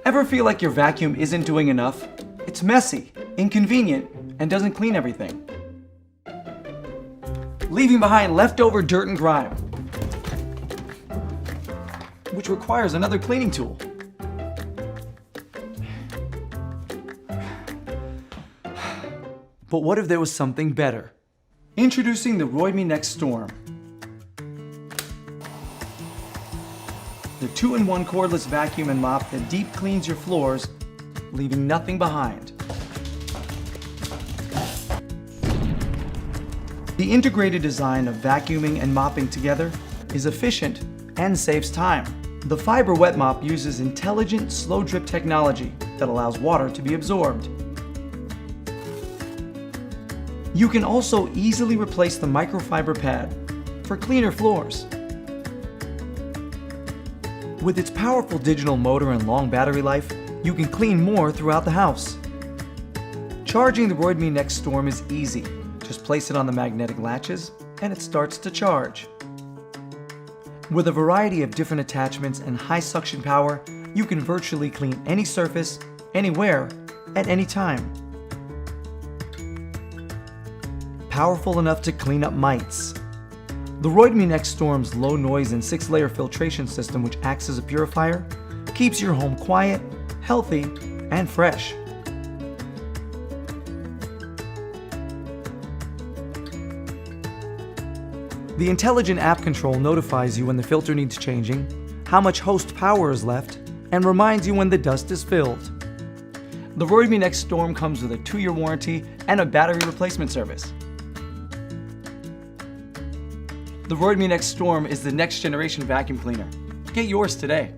Ever feel like your vacuum isn't doing enough? It's messy, inconvenient, and doesn't clean everything. Leaving behind leftover dirt and grime, which requires another cleaning tool. But what if there was something better? Introducing the ROIDMI NEX Storm. The 2-in-1 cordless vacuum and mop that deep cleans your floors, leaving nothing behind. The integrated design of vacuuming and mopping together is efficient and saves time. The fiber wet mop uses intelligent slow drip technology that allows water to be absorbed. You can also easily replace the microfiber pad for cleaner floors. With its powerful digital motor and long battery life, you can clean more throughout the house. Charging the ROIDMI NEX Storm is easy. Just place it on the magnetic latches and it starts to charge. With a variety of different attachments and high suction power, you can virtually clean any surface, anywhere, at any time. Powerful enough to clean up mites. The ROIDMI NEX Storm's low noise and 6-layer filtration system, which acts as a purifier, keeps your home quiet, healthy, and fresh. The intelligent app control notifies you when the filter needs changing, how much host power is left, and reminds you when the dust is filled. The ROIDMI NEX Storm comes with a 2-year warranty and a battery replacement service. The ROIDMI NEX Storm is the next generation vacuum cleaner. Get yours today.